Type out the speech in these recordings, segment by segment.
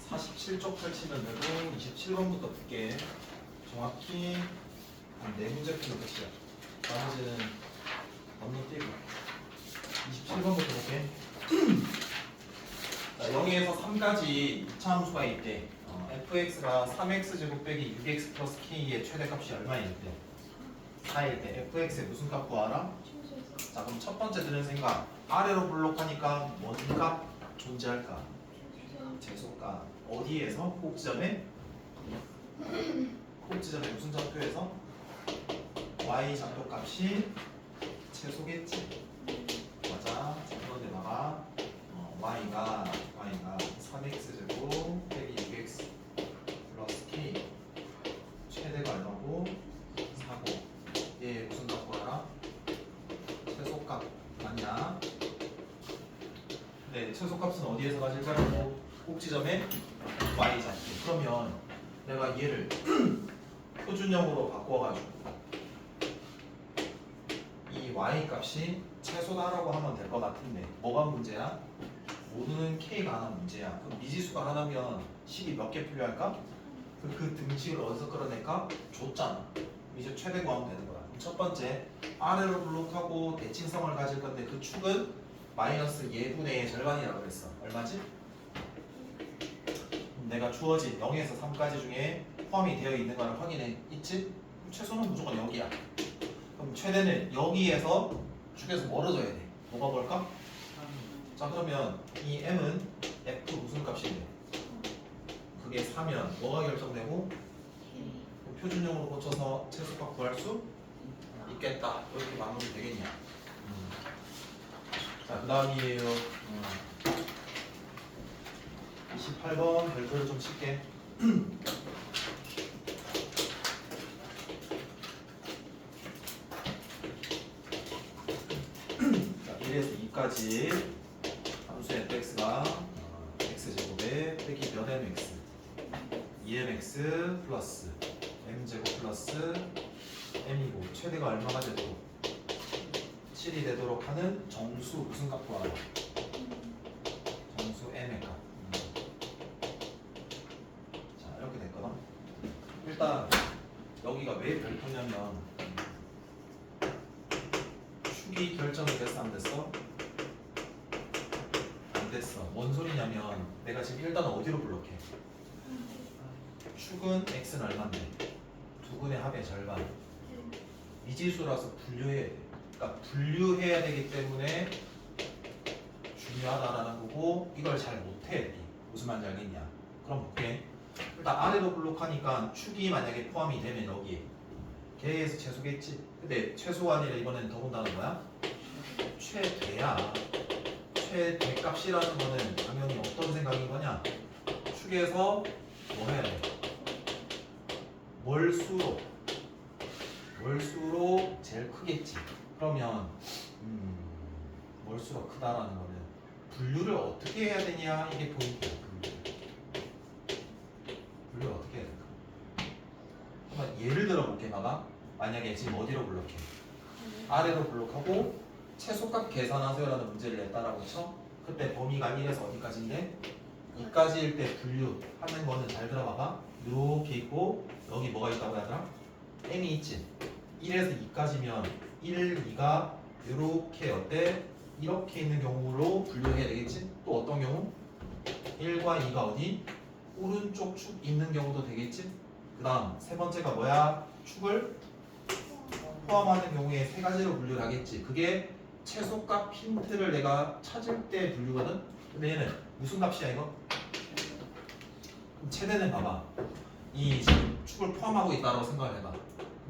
47쪽 펼치면 되고 27번부터 볼게. 정확히 한 4문제 풀면 끝이야. 나머지는 건너뛰고 27번부터 볼게. 자, 0에서 3까지 2차 함수가 있대. fx가 3x제곱 빼기 6x 플러스 k의 최대값이 얼마일 때? 4일 때 fx의 무슨 값 구하라? 자, 그럼 첫 번째 드는 생각. 아래로 블록하니까 뭔가 존재할까? 최소값. 어디에서? 꼭지점에? 꼭지점에 무슨 좌표에서? y 좌표값이 최소겠지. 맞아. 자, 그런데 봐봐. y가 3x제곱 빼기 6x 플러스 k 최대가 얼마고? 4고 얘 무슨 값 구하라? 최소값 맞냐? 네, 최소값은 어디에서 가질 거라고? 꼭지점에 y 좌표. 그러면 내가 얘를 표준형으로 바꿔가지고 이 y 값이 최소다라고 하면 될 것 같은데 뭐가 문제야? 모두는 k가 하나 문제야. 그럼 미지수가 하나면 식이 몇 개 필요할까? 그 등식을 어디서 끌어낼까? 줬잖아. 이제 최대 구하면 되는 거야. 그럼 첫 번째 아래로 블록하고 대칭성을 가질 건데 그 축은 마이너스 예분의 절반이라고 그랬어. 얼마지? 내가 주어진 0에서 3까지 중에 포함이 되어 있는 거를 확인해 있지? 그럼 최소는 무조건 여기야. 그럼 최대는 여기에서 축에서 멀어져야 돼. 뭐가 뭘까? 자, 그러면 이 m은 f 무슨 값인데? 그게 4면 뭐가 결정되고? 표준형으로 고쳐서 최소값 구할 수 있겠다. 이렇게 마무리 되겠냐? 자, 그 다음이에요. 28번 별표를 좀 칠게. 자, 1에서 2까지 함수 fx가 x제곱에 빼기 몇 mx 2mx 플러스 m제곱 플러스 m이고 최대가 얼마가 되도록 7이 되도록 하는 정수 무슨 값 구하라? 정수 m의 값. 자, 이렇게 됐거든. 일단 여기가 왜 별표냐면 축이 결정이 됐어 안 됐어? 안 됐어. 뭔 소리냐면 내가 지금 일단 어디로 블록해? 축은 x는 얼마인데? 두 근의 합의 절반. 미지수라서 분류해야 돼. 그러니까 분류해야 되기 때문에 중요하다라는 거고 이걸 잘 못해. 무슨 말인지 알겠냐? 그럼 볼게. 일단 아래로 블록하니까 축이 만약에 포함이 되면 여기에 개에서 최소겠지. 근데 최소가 아니라 이번에는 더군다나 뭐야? 최대야. 최대 값이라는 거는 당연히 어떤 생각인 거냐? 축에서 뭐 해야 돼? 월수로 제일 크겠지. 그러면 월수가 크다라는 거는 분류를 어떻게 해야 되냐 이게 포인트야. 분류를 어떻게 해야 될까? 한번 예를 들어 볼게. 봐봐. 만약에 지금 어디로 블록해? 아래로 블록하고 최소값 계산하세요라는 문제를 냈다라고 쳐. 그때 범위가 1에서 어디까지인데? 2까지일 때 분류하는 거는 잘 들어봐봐. 이렇게 있고 여기 뭐가 있다고 하더라? m이 있지. 1에서 2까지면 1, 2가 이렇게 어때? 이렇게 있는 경우로 분류해야 되겠지? 또 어떤 경우? 1과 2가 어디? 오른쪽 축 있는 경우도 되겠지? 그 다음 세 번째가 뭐야? 축을 포함하는 경우에 세 가지로 분류를 하겠지. 그게 최소값 힌트를 내가 찾을 때 분류거든? 근데 얘는 무슨 값이야 이거? 그럼 최대는 봐봐. 이 지금 축을 포함하고 있다고 생각을 해봐.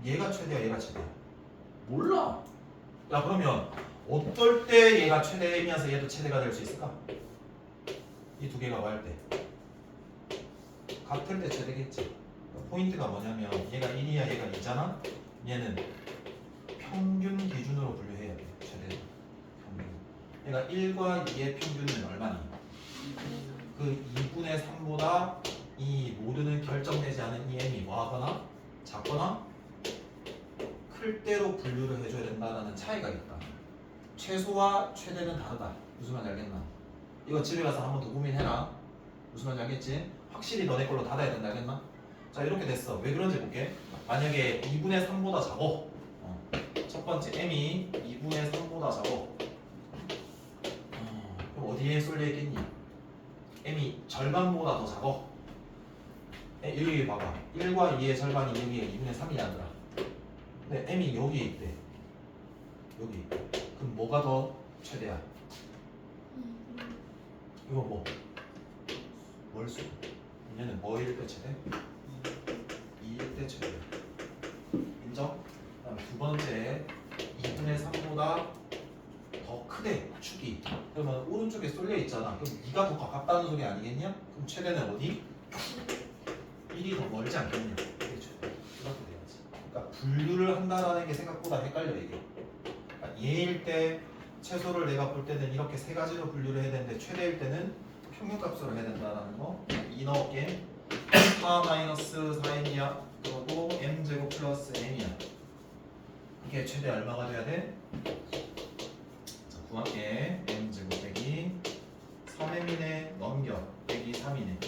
얘가 최대야 얘가 최대야? 몰라. 야, 그러면 어떨 때 얘가 최대이면서 얘도 최대가 될 수 있을까? 이 두 개가 뭐 할 때? 같을 때 최대겠지. 포인트가 뭐냐면 얘가 1이야 얘가 2잖아? 얘는 평균 기준으로 분류해야 돼. 최대 평균. 얘가 1과 2의 평균은 얼마니? 그 2분의 3보다 이 모두는 결정되지 않은 이 m이 뭐하거나 작거나 클 때로 분류를 해줘야 된다는 차이가 있다. 최소와 최대는 다르다. 무슨 말인지 알겠나? 이거 집에 가서 한 번 더 고민해라. 무슨 말인지 알겠지? 확실히 너네 걸로 닫아야 된다 알겠나? 자 이렇게 됐어. 왜 그런지 볼게. 만약에 2분의 3보다 작어. 첫 번째 m이 2분의 3보다 작어. 그럼 어디에 쏠려 있겠니? m이 절반보다 더 작어. 여기 봐봐. 1과 2의 절반이 여기에 2분의 3이 아니라. 근데 m이 여기에 있대. 여기. 그럼 뭐가 더 최대야? 이거 뭐? 월수. 얘는 뭐일 때 최대? 2일 때 최대. 인정? 그다음 두 번째 2분의 3보다 더 크대 축이. 그러면 오른쪽에 쏠려 있잖아. 그럼 2가 더 가깝다는 소리 아니겠냐? 그럼 최대는 어디? 1이 더 멀지 않겠냐? 이게 최대. 이렇게 돼야지. 그러니까 분류를 한다라는 게 생각보다 헷갈려 이게. 그러니까 얘일 때 채소를 내가 볼 때는 이렇게 세 가지로 분류를 해야 되는데 최대일 때는 평균값으로 해야 된다라는 거. 2 넣을게. 4 마이너스 4m이야. 그리고 m제곱 플러스 n이야. 이게 최대 얼마가 돼야 돼? 자, 구할게. m제곱 빼기 3m이네. 넘겨. 빼기 3이네.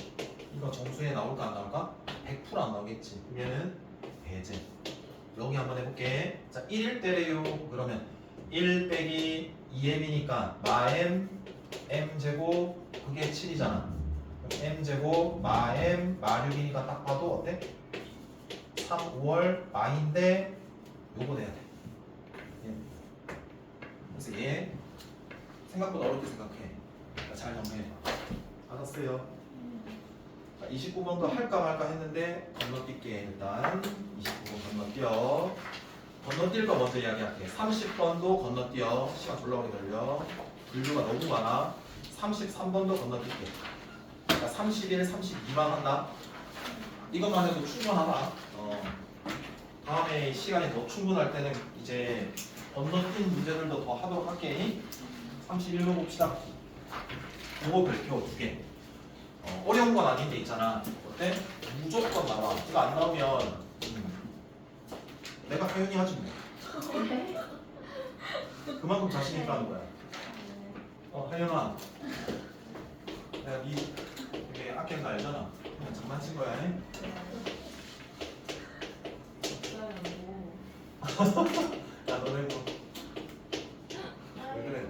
이거 정수에 나올까 안 나올까? 100%안 나오겠지. 그러면은 배제. 여기 한번 해볼게. 자, 1일 때래요. 그러면 1 빼기 2m이니까 마m m제곱 그게 7이잖아. 그럼 m제곱 마m 마6이니까 딱 봐도 어때? 3, 5월 마인데 요거 돼야 돼. 그래서 얘 생각보다 어렵게 생각해. 잘 정리해봐. 알았어요. 29번도 할까 말까 했는데 건너뛸게. 일단 29번 건너뛰어. 건너뛸 거 먼저 이야기할게. 30번도 건너뛰어. 시간 졸라 오래 걸려. 분류가 너무 많아. 33번도 건너뛸게. 그러니까 31, 32만 한다. 이것만 해도 충분하다. 다음에 시간이 더 충분할 때는 이제 건너뛴 문제들도 더 하도록 할게. 31번 봅시다. 그거 별표 2개. 어려운 건 아닌데 있잖아. 어때? 무조건 나와. 이거 안 나오면 내가 하연이 하지 뭐. 그만큼 자신 있다 하는 거야. 하연아. 내가 네 되게 아끼는 거 알잖아. 그냥 장난친 거야. 야 너네 뭐. 왜 그래?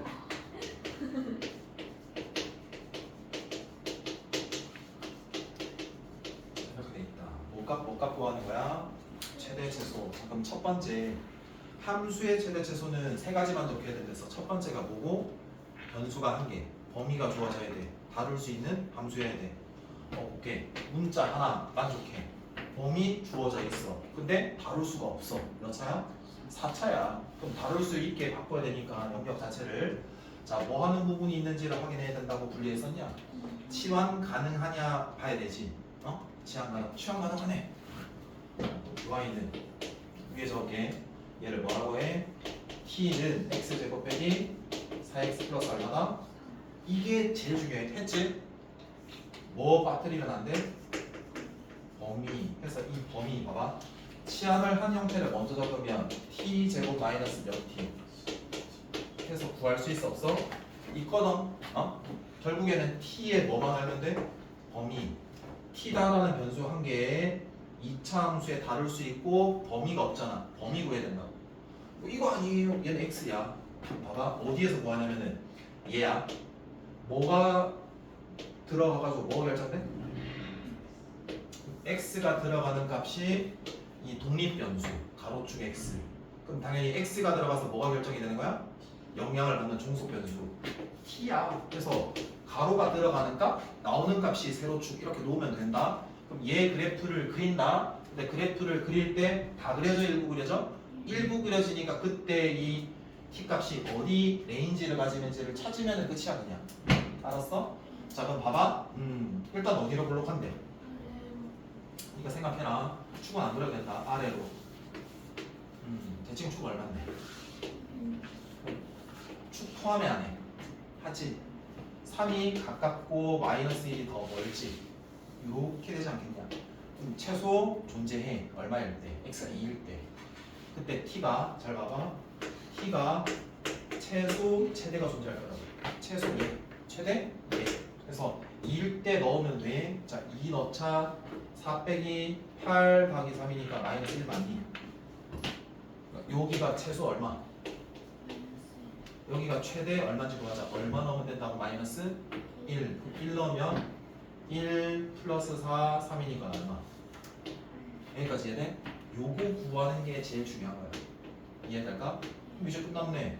못 갖고 하는 거야. 최대 최소. 그럼 첫 번째 함수의 최대 최소는 세 가지만 적혀야 된댔어. 첫 번째가 뭐고? 변수가 한 개. 범위가 주어져야 돼. 다룰 수 있는 함수여야 돼. 오케이. 문자 하나 만족해. 범위 주어져 있어. 근데 다룰 수가 없어. 몇 차야? 4차야. 그럼 다룰 수 있게 바꿔야 되니까 영역 자체를. 자, 뭐 하는 부분이 있는지를 확인해야 된다고 분리했었냐? 치환 가능하냐 봐야 되지. 치환 가능하네. y는 위에 적게 얘를 뭐라고 해? t는 x제곱 빼기 4x 플러스 얼마다? 이게 제일 중요해. 했지? 뭐 빠뜨리면 안 돼? 범위. 그래서 이 범위 봐봐. 치환을 한 형태를 먼저 적으면 t제곱 마이너스 몇 t 해서 구할 수 있어 없어? 있거든. 결국에는 t에 뭐만 하면 돼? 범위. t다라는 변수 한 개에 2차 함수에 다룰 수 있고 범위가 없잖아. 범위 구해야 된다고. 이거 아니에요. 얘는 x야. 봐봐. 어디에서 구하냐면은 얘야. 뭐가 들어가가지고 뭐가 결정돼? x가 들어가는 값이 이 독립변수 가로축 x. 그럼 당연히 x가 들어가서 뭐가 결정이 되는 거야? 영향을 받는 종속변수 t야. 그래서 가로가 들어가는 값, 나오는 값이 세로축 이렇게 놓으면 된다. 그럼 얘 그래프를 그린다. 근데 그래프를 그릴 때 다 그려져 일부 그려져? 일부 그려지니까 그때 이 t 값이 어디 레인지를 가지는지를 찾으면 끝이야 그냥. 알았어? 자 그럼 봐봐. 일단 어디로 블록한대? 이거 생각해라. 축은 안 그려도 된다. 아래로. 대칭 축 얼마인데? 축 포함해 안 해? 하지? 3이 가깝고 마이너스 1이 더 멀지? 이렇게 되지 않겠냐? 그럼 최소 존재해. 얼마일 때? x가 2일 때. 그때 t가 잘 봐봐. t가 최소 최대가 존재할 거라고. 최소 예. 최대 예. 그래서 2일 때 넣으면 돼. 자, 2 넣자. 4 빼기 8 더하기 3이니까 마이너스 1 맞니? 여기가 최소 얼마? 여기가 최대 얼마인지 구하자. 얼마 넣으면 된다고? 마이너스 1. 1 넣으면 1 플러스 4, 3이니까 얼마? 여기까지 이해돼? 요거 구하는 게 제일 중요한 거야. 이해될까? 그럼 이제 끝났네.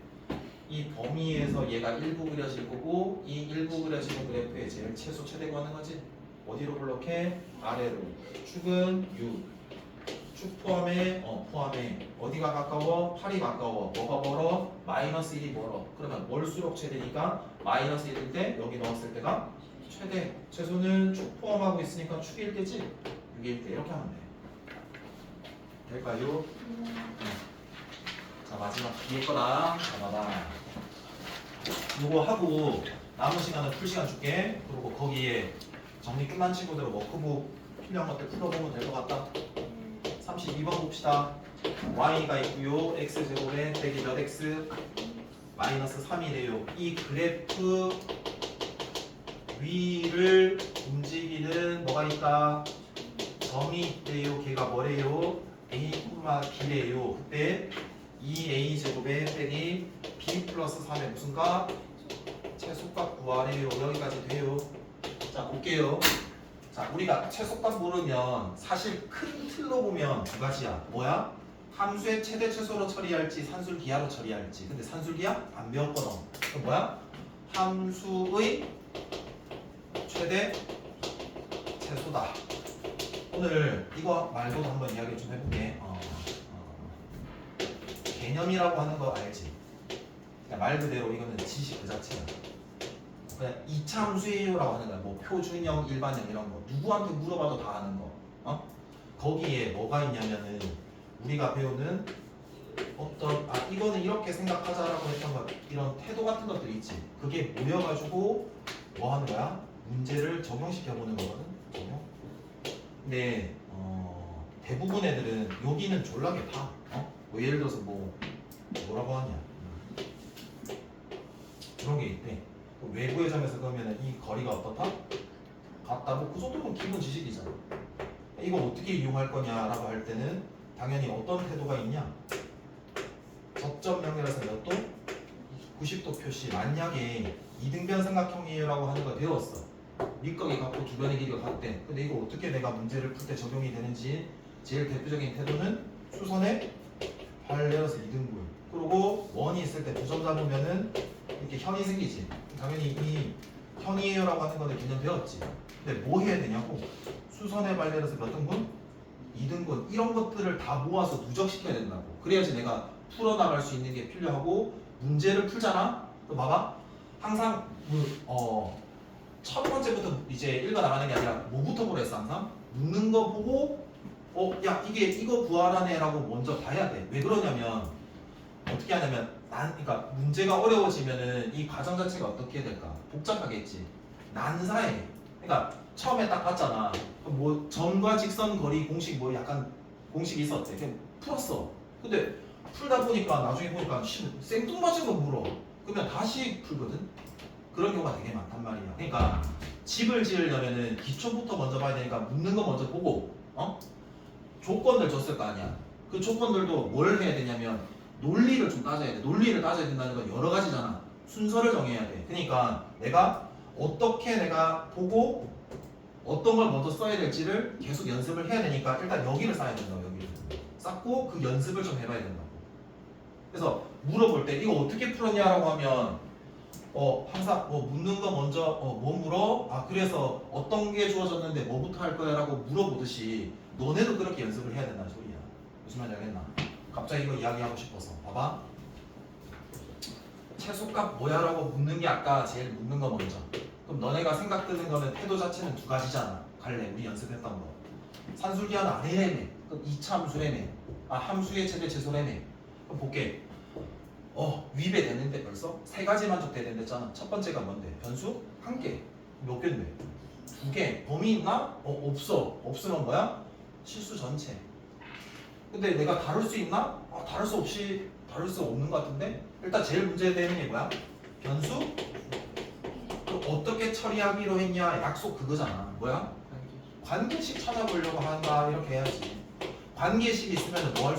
이 범위에서 얘가 일부 그려질 거고 이 일부 그려지는 그래프의 제일 최소 최대 구하는 거지. 어디로 블록해? 아래로. 축은 6. 축 포함해? 포함해. 어디가 가까워? 8이 가까워. 뭐가 멀어? 마이너스 1이 멀어. 그러면 멀수록 최대니까 마이너스 1일 때 여기 넣었을 때가 최대. 최소는 축 포함하고 있으니까 축일 때지? 6일 때 이렇게 하면 돼. 될까요? 자, 마지막 뒤에 거다. 자, 봐봐. 이거 하고 남은 시간은 풀 시간 줄게. 그리고 거기에 정리 끝난 친구들은 워크북 필요한 것들 풀어보면 될 것 같다. 32번 봅시다. y가 있고요. x제곱에 빼기 몇 x 마이너스 3이래요. 이 그래프 위를 움직이는 뭐가 있다? 점이 있대요. 걔가 뭐래요? a, b래요. 그때 2a제곱에 빼기 b 플러스 3의 무슨 값? 최소값 구하래요. 여기까지 돼요. 자, 볼게요. 자, 우리가 최소값 모르면 사실 큰 틀로 보면 두 가지야. 뭐야? 함수의 최대 최소로 처리할지 산술 기하로 처리할지. 근데 산술 기하 안 배웠거든. 그럼 뭐야? 함수의 최대 최소다. 오늘 이거 말고도 한번 이야기 좀 해볼게. 개념이라고 하는 거 알지? 그냥 말 그대로 이거는 지식 그 자체야. 그냥 이차함수예요라고 하는 거야. 뭐 표준형, 일반형 이런 거 누구한테 물어봐도 다 아는 거. 거기에 뭐가 있냐면은 우리가 배우는 어떤 이거는 이렇게 생각하자라고 했던 거 이런 태도 같은 것들 있지. 그게 모여가지고 뭐 하는 거야? 문제를 적용시켜 보는 거거든. 적용. 근데 대부분 애들은 여기는 졸라게 파. 뭐 예를 들어서 뭐라고 하냐. 그런 게 있대. 외부의 점에서 그러면 이 거리가 어떻다? 같다. 뭐 그 정도면 기본 지식이잖아. 이거 어떻게 이용할 거냐라고 할 때는 당연히 어떤 태도가 있냐? 접점 명렬에서 몇 도? 90도 표시. 만약에 이등변 삼각형이라고 하는 걸 배웠어. 밑각이 같고 주변의 길이가 같대. 근데 이거 어떻게 내가 문제를 풀 때 적용이 되는지 제일 대표적인 태도는 수선의 발열에서 이등분. 그리고 원이 있을 때 두 점 잡으면은 이렇게 현이 생기지. 당연히 이 현이에요라고 하는 거는 개념 배웠지. 근데 뭐 해야 되냐고. 수선의 발열에서 몇 등분? 2등분. 이런 것들을 다 모아서 누적시켜야 된다고. 그래야지 내가 풀어나갈 수 있는 게 필요하고 문제를 풀잖아? 그럼 봐봐. 항상 첫 번째부터 이제 읽어나가는 게 아니라 뭐부터 보랬어 항상? 묻는 거 보고 야 이거 구하라네 라고 먼저 봐야 돼. 왜 그러냐면 어떻게 하냐면 그러니까 문제가 어려워지면은 이 과정 자체가 어떻게 될까? 복잡하겠지. 난사해. 그러니까 처음에 딱 봤잖아. 뭐 점과 직선 거리 공식 뭐 약간 공식이 있었대. 그냥 풀었어. 근데 풀다 보니까 나중에 보니까 생뚱맞은 거 물어. 그러면 다시 풀거든. 그런 경우가 되게 많단 말이야. 그러니까 집을 지으려면은 기초부터 먼저 봐야 되니까 묻는 거 먼저 보고 조건들 줬을 거 아니야. 그 조건들도 뭘 해야 되냐면 논리를 좀 따져야 돼. 논리를 따져야 된다는 건 여러 가지잖아. 순서를 정해야 돼. 그러니까 내가 어떻게 내가 보고 어떤 걸 먼저 써야 될지를 계속 연습을 해야 되니까 일단 여기를 쌓아야 된다고. 여기를 쌓고 그 연습을 좀 해봐야 된다고. 그래서 물어볼 때 이거 어떻게 풀었냐라고 하면 항상 묻는 거 먼저 뭐 물어? 그래서 어떤 게 주어졌는데 뭐부터 할 거야? 라고 물어보듯이 너네도 그렇게 연습을 해야 된다는 소리야. 무슨 말인지 알겠나? 갑자기 이거 이야기하고 싶어서 봐봐. 최소값 뭐야? 라고 묻는 게 아까 제일 묻는 거 먼저. 그럼 너네가 생각드는 거는 태도 자체는 두 가지잖아. 갈래? 우리 연습했던 거. 산술기하는 안 해래매. 그럼 2차 함수래매. 함수의 최대 최소래매. 그럼 볼게. 위배 되는데 벌써 세 가지 만족되는 데잖아. 첫 번째가 뭔데? 변수? 한 개. 몇 개인데? 두 개. 범위 있나? 없어. 없으면 뭐야? 실수 전체. 근데 내가 다룰 수 있나? 다룰 수 없는 것 같은데? 일단 제일 문제되는 게 뭐야? 변수? 어떻게 처리하기로 했냐? 약속 그거잖아. 뭐야? 관계식 찾아보려고 한다. 이렇게 해야지. 관계식 있으면 뭐 할 수